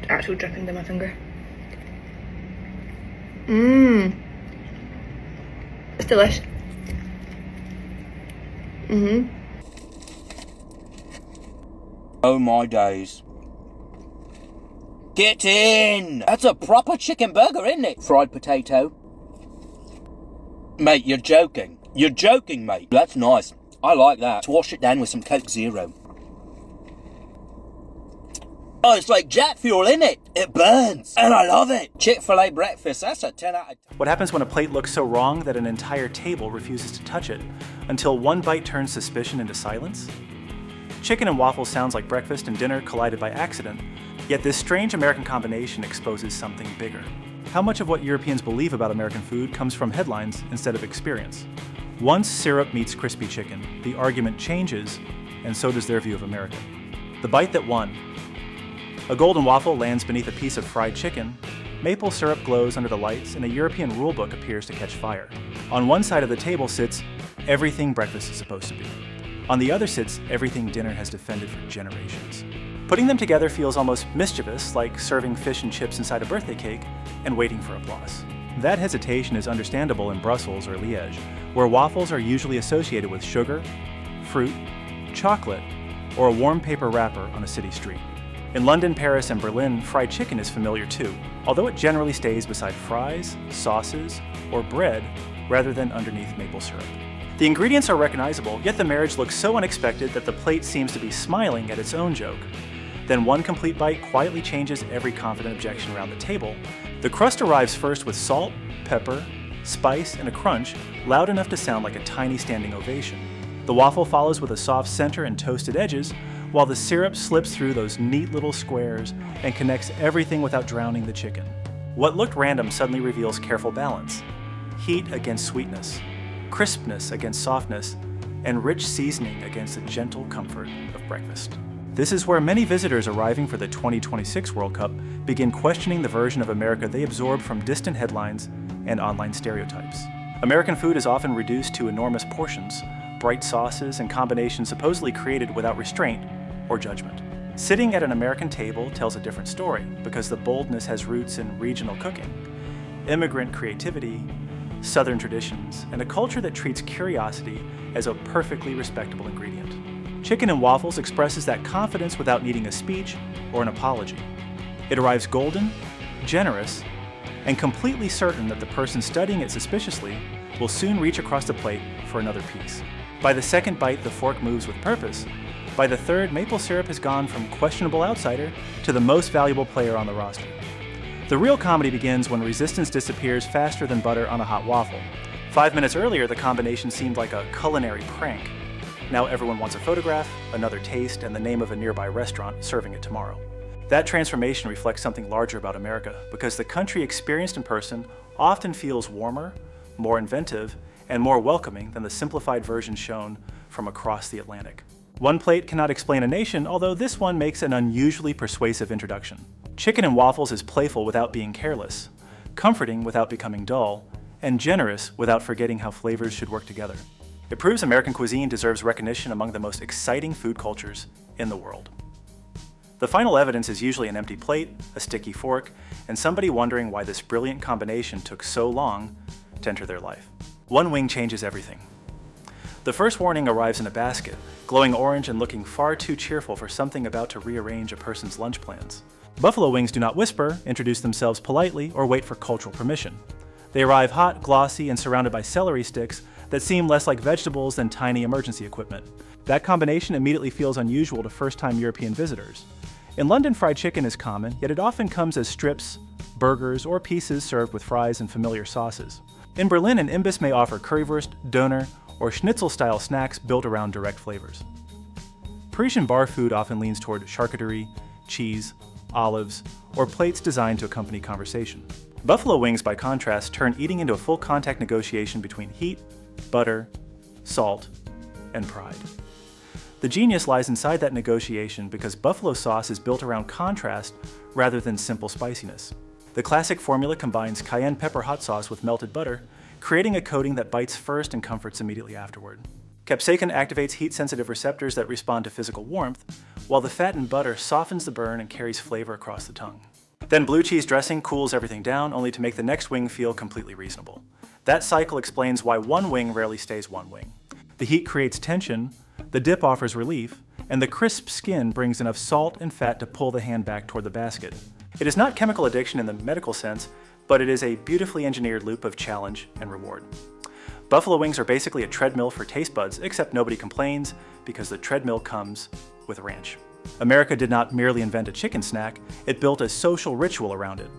actual dripping down my finger. Mmm. It's delish. Oh my days. Get in! That's a proper chicken burger, isn't it? Fried potato. Mate, you're joking. You're joking, mate. That's nice. I like that. Wash it down with some Coke Zero. Oh, it's like jet fuel, isn't it? It burns. And I love it. Chick-fil-A breakfast, that's a 10 out of 10. What happens when a plate looks so wrong that an entire table refuses to touch it until one bite turns suspicion into silence? Chicken and waffles sounds like breakfast and dinner collided by accident, yet this strange American combination exposes something bigger. How much of what Europeans believe about American food comes from headlines instead of experience? Once syrup meets crispy chicken, the argument changes, and so does their view of America. The bite that won. A golden waffle lands beneath a piece of fried chicken, maple syrup glows under the lights, and a European rulebook appears to catch fire. On one side of the table sits everything breakfast is supposed to be. On the other sits everything dinner has defended for generations. Putting them together feels almost mischievous, like serving fish and chips inside a birthday cake and waiting for applause. That hesitation is understandable in Brussels or Liège, where waffles are usually associated with sugar, fruit, chocolate, or a warm paper wrapper on a city street. In London, Paris, and Berlin, fried chicken is familiar too, although it generally stays beside fries, sauces, or bread rather than underneath maple syrup. The ingredients are recognizable, yet the marriage looks so unexpected that the plate seems to be smiling at its own joke. Then one complete bite quietly changes every confident objection around the table. The crust arrives first with salt, pepper, spice, and a crunch loud enough to sound like a tiny standing ovation. The waffle follows with a soft center and toasted edges, while the syrup slips through those neat little squares and connects everything without drowning the chicken. What looked random suddenly reveals careful balance. Heat against sweetness, crispness against softness, and rich seasoning against the gentle comfort of breakfast. This is where many visitors arriving for the 2026 World Cup begin questioning the version of America they absorb from distant headlines and online stereotypes. American food is often reduced to enormous portions, bright sauces, and combinations supposedly created without restraint or judgment. Sitting at an American table tells a different story because the boldness has roots in regional cooking, immigrant creativity, Southern traditions, and a culture that treats curiosity as a perfectly respectable ingredient. Chicken and waffles expresses that confidence without needing a speech or an apology. It arrives golden, generous, and completely certain that the person studying it suspiciously will soon reach across the plate for another piece. By the second bite, the fork moves with purpose. By the third, maple syrup has gone from questionable outsider to the most valuable player on the roster. The real comedy begins when resistance disappears faster than butter on a hot waffle. 5 minutes earlier, the combination seemed like a culinary prank. Now everyone wants a photograph, another taste, and the name of a nearby restaurant serving it tomorrow. That transformation reflects something larger about America, because the country experienced in person often feels warmer, more inventive, and more welcoming than the simplified version shown from across the Atlantic. One plate cannot explain a nation, although this one makes an unusually persuasive introduction. Chicken and waffles is playful without being careless, comforting without becoming dull, and generous without forgetting how flavors should work together. It proves American cuisine deserves recognition among the most exciting food cultures in the world. The final evidence is usually an empty plate, a sticky fork, and somebody wondering why this brilliant combination took so long to enter their life. One wing changes everything. The first warning arrives in a basket, glowing orange and looking far too cheerful for something about to rearrange a person's lunch plans. Buffalo wings do not whisper, introduce themselves politely, or wait for cultural permission. They arrive hot, glossy, and surrounded by celery sticks that seem less like vegetables than tiny emergency equipment. That combination immediately feels unusual to first-time European visitors. In London, fried chicken is common, yet it often comes as strips, burgers, or pieces served with fries and familiar sauces. In Berlin, an imbiss may offer currywurst, doner, or schnitzel-style snacks built around direct flavors. Parisian bar food often leans toward charcuterie, cheese, olives, or plates designed to accompany conversation. Buffalo wings, by contrast, turn eating into a full contact negotiation between heat, butter, salt, and pride. The genius lies inside that negotiation because buffalo sauce is built around contrast rather than simple spiciness. The classic formula combines cayenne pepper hot sauce with melted butter, creating a coating that bites first and comforts immediately afterward. Capsaicin activates heat-sensitive receptors that respond to physical warmth, while the fat in butter softens the burn and carries flavor across the tongue. Then blue cheese dressing cools everything down, only to make the next wing feel completely reasonable. That cycle explains why one wing rarely stays one wing. The heat creates tension, the dip offers relief, and the crisp skin brings enough salt and fat to pull the hand back toward the basket. It is not chemical addiction in the medical sense, but it is a beautifully engineered loop of challenge and reward. Buffalo wings are basically a treadmill for taste buds, except nobody complains because the treadmill comes with ranch. America did not merely invent a chicken snack, it built a social ritual around it.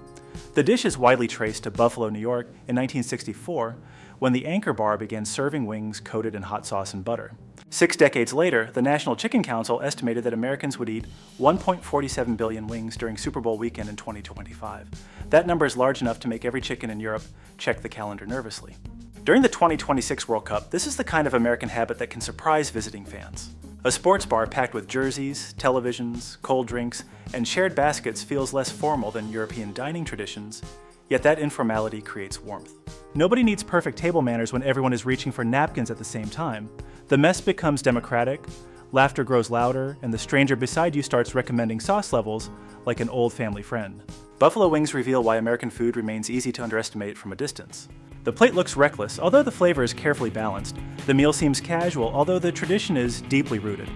The dish is widely traced to Buffalo, New York in 1964, when the Anchor Bar began serving wings coated in hot sauce and butter. 6 decades later, the National Chicken Council estimated that Americans would eat 1.47 billion wings during Super Bowl weekend in 2025. That number is large enough to make every chicken in Europe check the calendar nervously. During the 2026 World Cup, this is the kind of American habit that can surprise visiting fans. A sports bar packed with jerseys, televisions, cold drinks, and shared baskets feels less formal than European dining traditions, yet that informality creates warmth. Nobody needs perfect table manners when everyone is reaching for napkins at the same time. The mess becomes democratic, laughter grows louder, and the stranger beside you starts recommending sauce levels like an old family friend. Buffalo wings reveal why American food remains easy to underestimate from a distance. The plate looks reckless, although the flavor is carefully balanced. The meal seems casual, although the tradition is deeply rooted.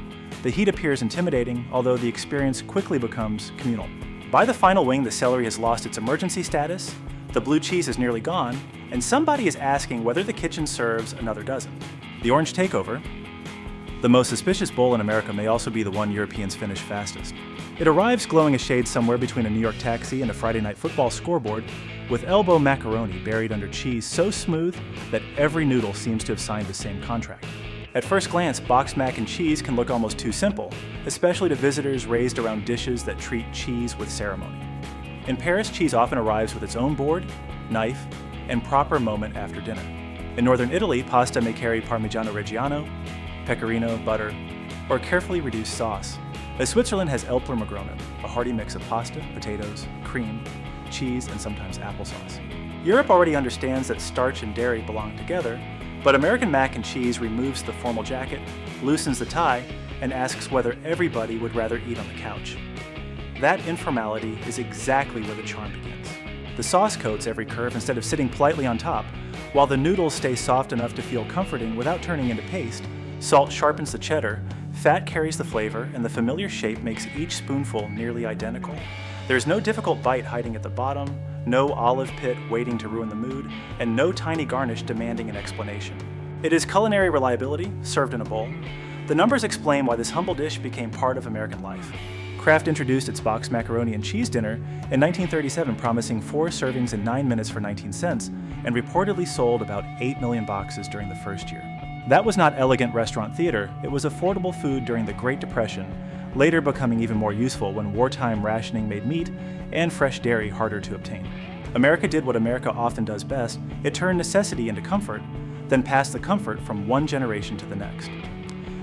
The heat appears intimidating, although the experience quickly becomes communal. By the final wing, the celery has lost its emergency status, the blue cheese is nearly gone, and somebody is asking whether the kitchen serves another dozen. The orange takeover. The most suspicious bowl in America may also be the one Europeans finish fastest. It arrives glowing a shade somewhere between a New York taxi and a Friday night football scoreboard, with elbow macaroni buried under cheese so smooth that every noodle seems to have signed the same contract. At first glance, boxed mac and cheese can look almost too simple, especially to visitors raised around dishes that treat cheese with ceremony. In Paris, cheese often arrives with its own board, knife, and proper moment after dinner. In northern Italy, pasta may carry Parmigiano Reggiano, pecorino, butter, or carefully reduced sauce. As Switzerland has Älplermagronen, a hearty mix of pasta, potatoes, cream, cheese, and sometimes applesauce. Europe already understands that starch and dairy belong together, but American mac and cheese removes the formal jacket, loosens the tie, and asks whether everybody would rather eat on the couch. That informality is exactly where the charm begins. The sauce coats every curve instead of sitting politely on top, while the noodles stay soft enough to feel comforting without turning into paste. Salt sharpens the cheddar, fat carries the flavor, and the familiar shape makes each spoonful nearly identical. There's no difficult bite hiding at the bottom, no olive pit waiting to ruin the mood, and no tiny garnish demanding an explanation. It is culinary reliability, served in a bowl. The numbers explain why this humble dish became part of American life. Kraft introduced its boxed macaroni and cheese dinner in 1937, promising 4 servings in 9 minutes for 19 cents, and reportedly sold about 8 million boxes during the first year. That was not elegant restaurant theater, it was affordable food during the Great Depression, later becoming even more useful when wartime rationing made meat and fresh dairy harder to obtain. America did what America often does best, it turned necessity into comfort, then passed the comfort from one generation to the next.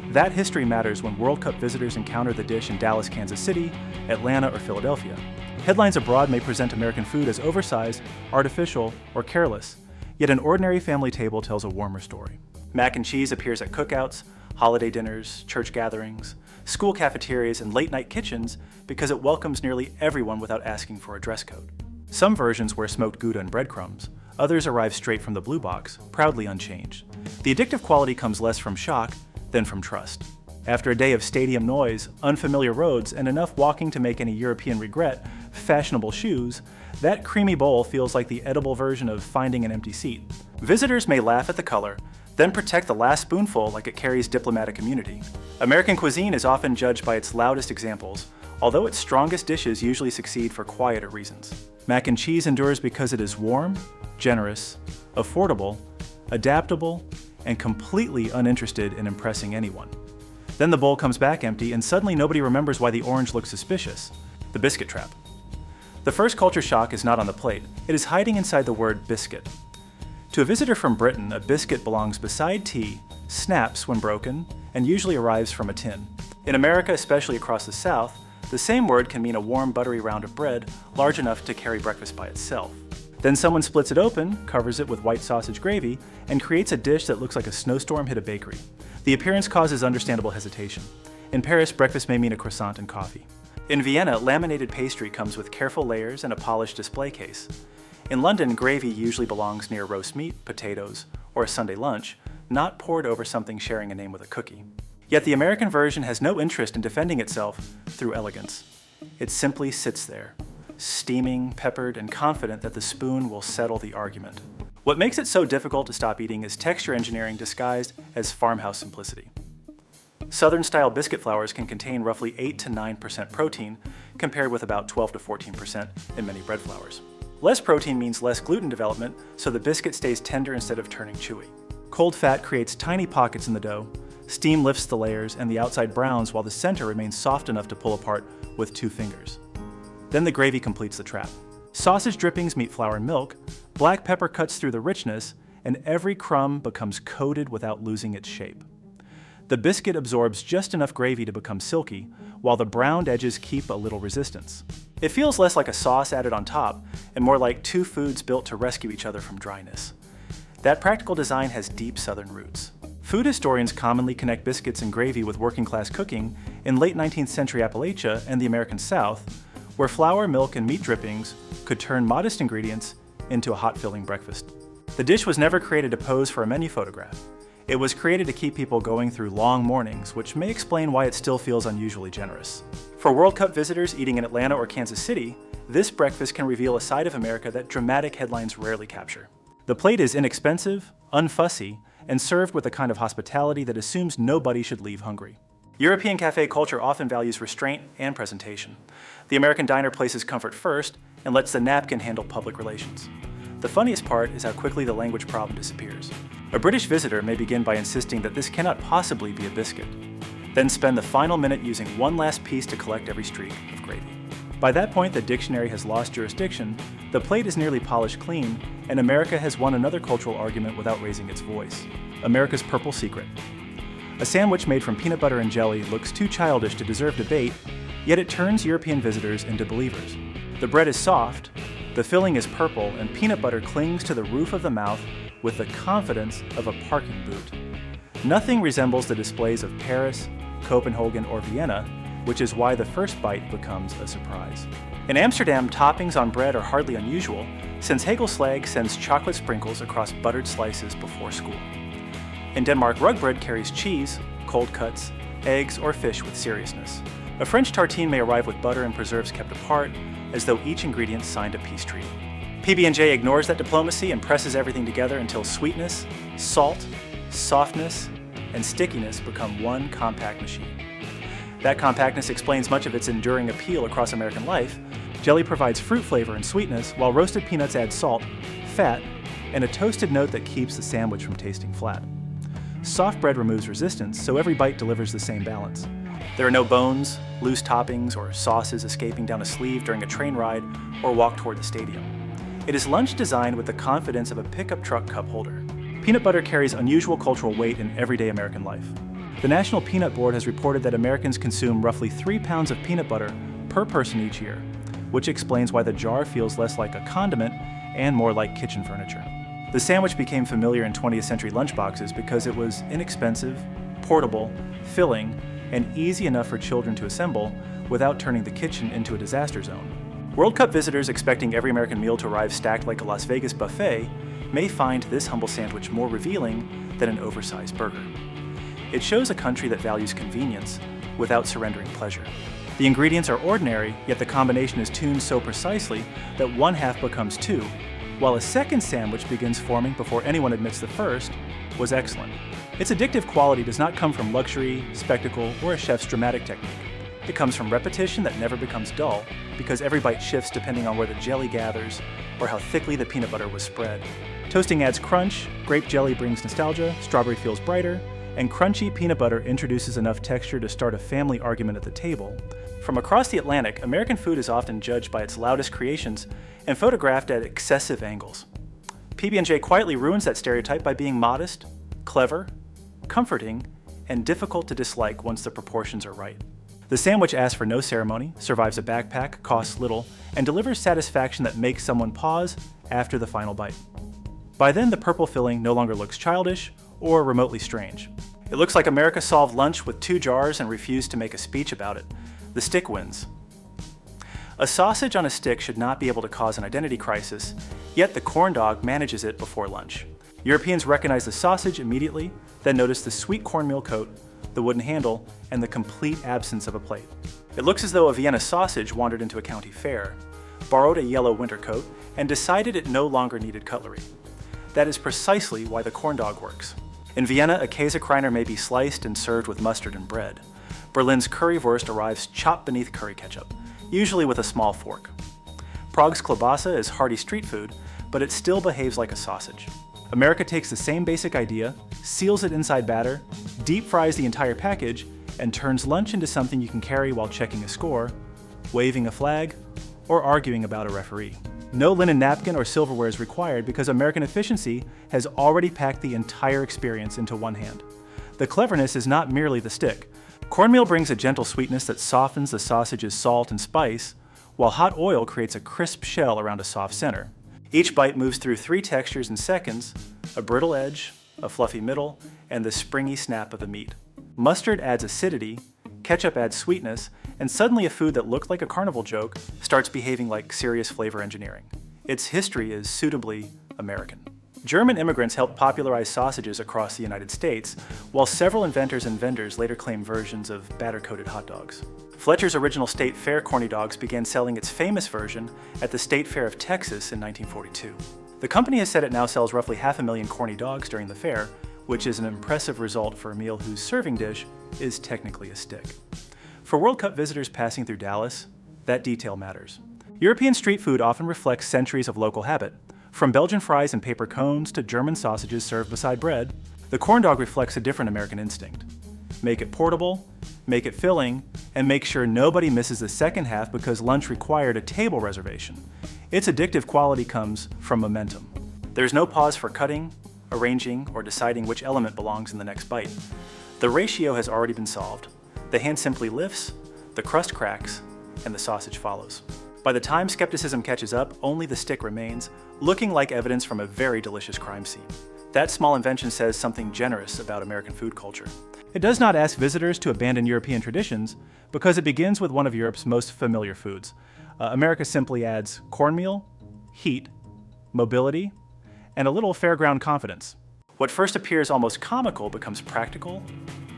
That history matters when World Cup visitors encounter the dish in Dallas, Kansas City, Atlanta, or Philadelphia. Headlines abroad may present American food as oversized, artificial, or careless, yet an ordinary family table tells a warmer story. Mac and cheese appears at cookouts, holiday dinners, church gatherings, school cafeterias, and late-night kitchens because it welcomes nearly everyone without asking for a dress code. Some versions wear smoked Gouda and breadcrumbs, others arrive straight from the blue box, proudly unchanged. The addictive quality comes less from shock than from trust. After a day of stadium noise, unfamiliar roads, and enough walking to make any European regret fashionable shoes, that creamy bowl feels like the edible version of finding an empty seat. Visitors may laugh at the color, then protect the last spoonful like it carries diplomatic immunity. American cuisine is often judged by its loudest examples, although its strongest dishes usually succeed for quieter reasons. Mac and cheese endures because it is warm, generous, affordable, adaptable, and completely uninterested in impressing anyone. Then the bowl comes back empty, and suddenly nobody remembers why the orange looks suspicious. The biscuit trap. The first culture shock is not on the plate, it is hiding inside the word biscuit. To a visitor from Britain, a biscuit belongs beside tea, snaps when broken, and usually arrives from a tin. In America, especially across the South, the same word can mean a warm, buttery round of bread large enough to carry breakfast by itself. Then someone splits it open, covers it with white sausage gravy, and creates a dish that looks like a snowstorm hit a bakery. The appearance causes understandable hesitation. In Paris, breakfast may mean a croissant and coffee. In Vienna, laminated pastry comes with careful layers and a polished display case. In London, gravy usually belongs near roast meat, potatoes, or a Sunday lunch, not poured over something sharing a name with a cookie. Yet the American version has no interest in defending itself through elegance. It simply sits there, steaming, peppered, and confident that the spoon will settle the argument. What makes it so difficult to stop eating is texture engineering disguised as farmhouse simplicity. Southern-style biscuit flours can contain roughly 8 to 9% protein, compared with about 12 to 14% in many bread flours. Less protein means less gluten development, so the biscuit stays tender instead of turning chewy. Cold fat creates tiny pockets in the dough, steam lifts the layers, and the outside browns while the center remains soft enough to pull apart with 2 fingers. Then the gravy completes the trap. Sausage drippings meet flour and milk, black pepper cuts through the richness, and every crumb becomes coated without losing its shape. The biscuit absorbs just enough gravy to become silky, while the browned edges keep a little resistance. It feels less like a sauce added on top, and more like 2 foods built to rescue each other from dryness. That practical design has deep Southern roots. Food historians commonly connect biscuits and gravy with working-class cooking in late 19th century Appalachia and the American South, where flour, milk, and meat drippings could turn modest ingredients into a hot, filling breakfast. The dish was never created to pose for a menu photograph. It was created to keep people going through long mornings, which may explain why it still feels unusually generous. For World Cup visitors eating in Atlanta or Kansas City, this breakfast can reveal a side of America that dramatic headlines rarely capture. The plate is inexpensive, unfussy, and served with a kind of hospitality that assumes nobody should leave hungry. European cafe culture often values restraint and presentation. The American diner places comfort first and lets the napkin handle public relations. The funniest part is how quickly the language problem disappears. A British visitor may begin by insisting that this cannot possibly be a biscuit, then spend the final minute using one last piece to collect every streak of gravy. By that point, the dictionary has lost jurisdiction, the plate is nearly polished clean, and America has won another cultural argument without raising its voice. America's purple secret. A sandwich made from peanut butter and jelly looks too childish to deserve debate, yet it turns European visitors into believers. The bread is soft, the filling is purple, and peanut butter clings to the roof of the mouth with the confidence of a parking boot. Nothing resembles the displays of Paris, Copenhagen, or Vienna, which is why the first bite becomes a surprise. In Amsterdam, toppings on bread are hardly unusual, since Hagelslag sends chocolate sprinkles across buttered slices before school. In Denmark, rugbred carries cheese, cold cuts, eggs, or fish with seriousness. A French tartine may arrive with butter and preserves kept apart, as though each ingredient signed a peace treaty. PB&J ignores that diplomacy and presses everything together until sweetness, salt, softness, and stickiness become one compact machine. That compactness explains much of its enduring appeal across American life. Jelly provides fruit flavor and sweetness, while roasted peanuts add salt, fat, and a toasted note that keeps the sandwich from tasting flat. Soft bread removes resistance, so every bite delivers the same balance. There are no bones, loose toppings, or sauces escaping down a sleeve during a train ride or walk toward the stadium. It is lunch designed with the confidence of a pickup truck cup holder. Peanut butter carries unusual cultural weight in everyday American life. The National Peanut Board has reported that Americans consume roughly 3 pounds of peanut butter per person each year, which explains why the jar feels less like a condiment and more like kitchen furniture. The sandwich became familiar in 20th century lunchboxes because it was inexpensive, portable, filling, and easy enough for children to assemble without turning the kitchen into a disaster zone. World Cup visitors expecting every American meal to arrive stacked like a Las Vegas buffet may find this humble sandwich more revealing than an oversized burger. It shows a country that values convenience without surrendering pleasure. The ingredients are ordinary, yet the combination is tuned so precisely that one half becomes 2, while a second sandwich begins forming before anyone admits the first was excellent. Its addictive quality does not come from luxury, spectacle, or a chef's dramatic technique. It comes from repetition that never becomes dull, because every bite shifts depending on where the jelly gathers or how thickly the peanut butter was spread. Toasting adds crunch, grape jelly brings nostalgia, strawberry feels brighter, and crunchy peanut butter introduces enough texture to start a family argument at the table. From across the Atlantic, American food is often judged by its loudest creations and photographed at excessive angles. PB&J quietly ruins that stereotype by being modest, clever, comforting, and difficult to dislike once the proportions are right. The sandwich asks for no ceremony, survives a backpack, costs little, and delivers satisfaction that makes someone pause after the final bite. By then, the purple filling no longer looks childish or remotely strange. It looks like America solved lunch with 2 jars and refused to make a speech about it. The stick wins. A sausage on a stick should not be able to cause an identity crisis, yet the corn dog manages it before lunch. Europeans recognize the sausage immediately, then notice the sweet cornmeal coat, the wooden handle, and the complete absence of a plate. It looks as though a Vienna sausage wandered into a county fair, borrowed a yellow winter coat, and decided it no longer needed cutlery. That is precisely why the corn dog works. In Vienna, a Käsekreiner may be sliced and served with mustard and bread. Berlin's currywurst arrives chopped beneath curry ketchup, usually with a small fork. Prague's klobasa is hearty street food, but it still behaves like a sausage. America takes the same basic idea, seals it inside batter, deep fries the entire package, and turns lunch into something you can carry while checking a score, waving a flag, or arguing about a referee. No linen napkin or silverware is required because American efficiency has already packed the entire experience into one hand. The cleverness is not merely the stick. Cornmeal brings a gentle sweetness that softens the sausage's salt and spice, while hot oil creates a crisp shell around a soft center. Each bite moves through 3 textures in seconds: a brittle edge, a fluffy middle, and the springy snap of the meat. Mustard adds acidity, ketchup adds sweetness, and suddenly a food that looked like a carnival joke starts behaving like serious flavor engineering. Its history is suitably American. German immigrants helped popularize sausages across the United States, while several inventors and vendors later claimed versions of batter-coated hot dogs. Fletcher's original State Fair corny dogs began selling its famous version at the State Fair of Texas in 1942. The company has said it now sells roughly 500,000 corny dogs during the fair, which is an impressive result for a meal whose serving dish is technically a stick. For World Cup visitors passing through Dallas, that detail matters. European street food often reflects centuries of local habit. From Belgian fries and paper cones to German sausages served beside bread, the corn dog reflects a different American instinct. Make it portable, make it filling, and make sure nobody misses the second half because lunch required a table reservation. Its addictive quality comes from momentum. There's no pause for cutting, arranging, or deciding which element belongs in the next bite. The ratio has already been solved. The hand simply lifts, the crust cracks, and the sausage follows. By the time skepticism catches up, only the stick remains, looking like evidence from a very delicious crime scene. That small invention says something generous about American food culture. It does not ask visitors to abandon European traditions because it begins with one of Europe's most familiar foods. America simply adds cornmeal, heat, mobility, and a little fairground confidence. What first appears almost comical becomes practical,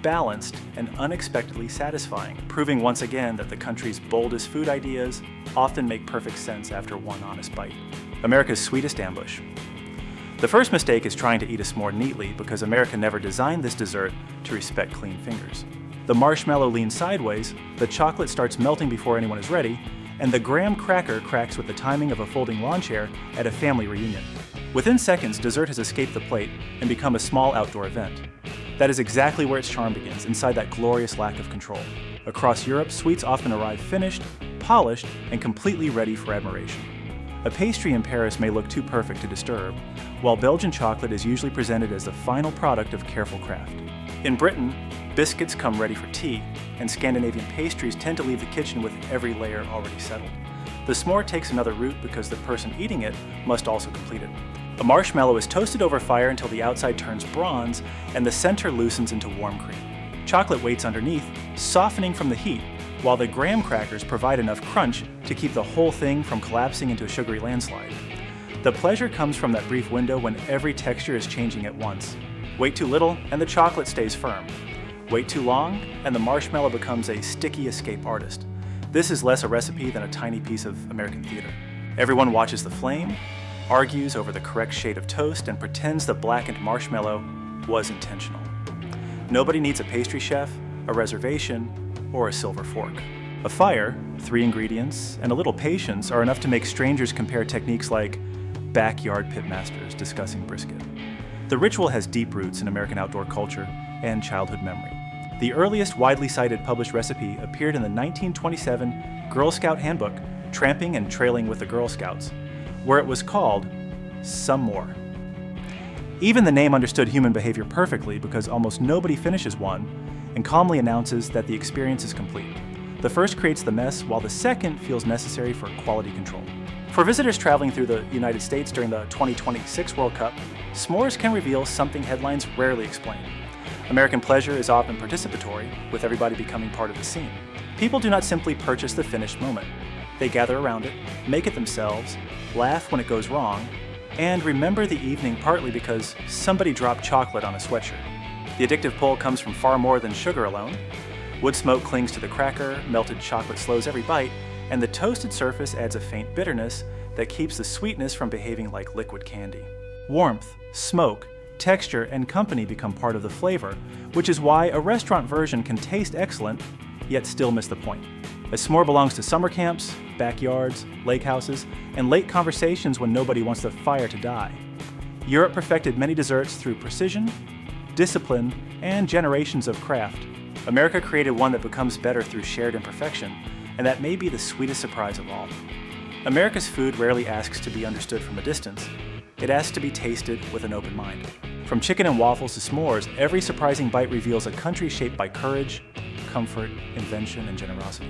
balanced, and unexpectedly satisfying, proving once again that the country's boldest food ideas often make perfect sense after one honest bite. America's sweetest ambush. The first mistake is trying to eat a s'more neatly because America never designed this dessert to respect clean fingers. The marshmallow leans sideways, the chocolate starts melting before anyone is ready, and the graham cracker cracks with the timing of a folding lawn chair at a family reunion. Within seconds, dessert has escaped the plate and become a small outdoor event. That is exactly where its charm begins, inside that glorious lack of control. Across Europe, sweets often arrive finished, polished, and completely ready for admiration. A pastry in Paris may look too perfect to disturb, while Belgian chocolate is usually presented as the final product of careful craft. In Britain, biscuits come ready for tea, and Scandinavian pastries tend to leave the kitchen with every layer already settled. The s'more takes another route because the person eating it must also complete it. A marshmallow is toasted over fire until the outside turns bronze and the center loosens into warm cream. Chocolate waits underneath, softening from the heat, while the graham crackers provide enough crunch to keep the whole thing from collapsing into a sugary landslide. The pleasure comes from that brief window when every texture is changing at once. Wait too little and the chocolate stays firm. Wait too long and the marshmallow becomes a sticky escape artist. This is less a recipe than a tiny piece of American theater. Everyone watches the flame, argues over the correct shade of toast, and pretends the blackened marshmallow was intentional. Nobody needs a pastry chef, a reservation, or a silver fork. A fire, 3 ingredients, and a little patience are enough to make strangers compare techniques like backyard pitmasters discussing brisket. The ritual has deep roots in American outdoor culture and childhood memory. The earliest widely cited published recipe appeared in the 1927 Girl Scout Handbook, Tramping and Trailing with the Girl Scouts, where it was called some more. Even the name understood human behavior perfectly because almost nobody finishes one and calmly announces that the experience is complete. The first creates the mess, while the second feels necessary for quality control. For visitors traveling through the United States during the 2026 World Cup, s'mores can reveal something headlines rarely explain. American pleasure is often participatory, with everybody becoming part of the scene. People do not simply purchase the finished moment. They gather around it, make it themselves, laugh when it goes wrong, and remember the evening partly because somebody dropped chocolate on a sweatshirt. The addictive pull comes from far more than sugar alone. Wood smoke clings to the cracker, melted chocolate slows every bite, and the toasted surface adds a faint bitterness that keeps the sweetness from behaving like liquid candy. Warmth, smoke, texture, and company become part of the flavor, which is why a restaurant version can taste excellent, yet still miss the point. A s'more belongs to summer camps, backyards, lake houses, and late conversations when nobody wants the fire to die. Europe perfected many desserts through precision, discipline, and generations of craft. America created one that becomes better through shared imperfection, and that may be the sweetest surprise of all. America's food rarely asks to be understood from a distance. It asks to be tasted with an open mind. From chicken and waffles to s'mores, every surprising bite reveals a country shaped by courage, comfort, invention, and generosity.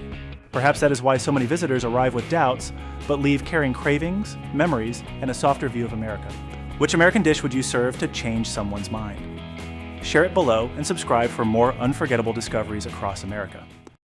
Perhaps that is why so many visitors arrive with doubts, but leave carrying cravings, memories, and a softer view of America. Which American dish would you serve to change someone's mind? Share it below and subscribe for more unforgettable discoveries across America.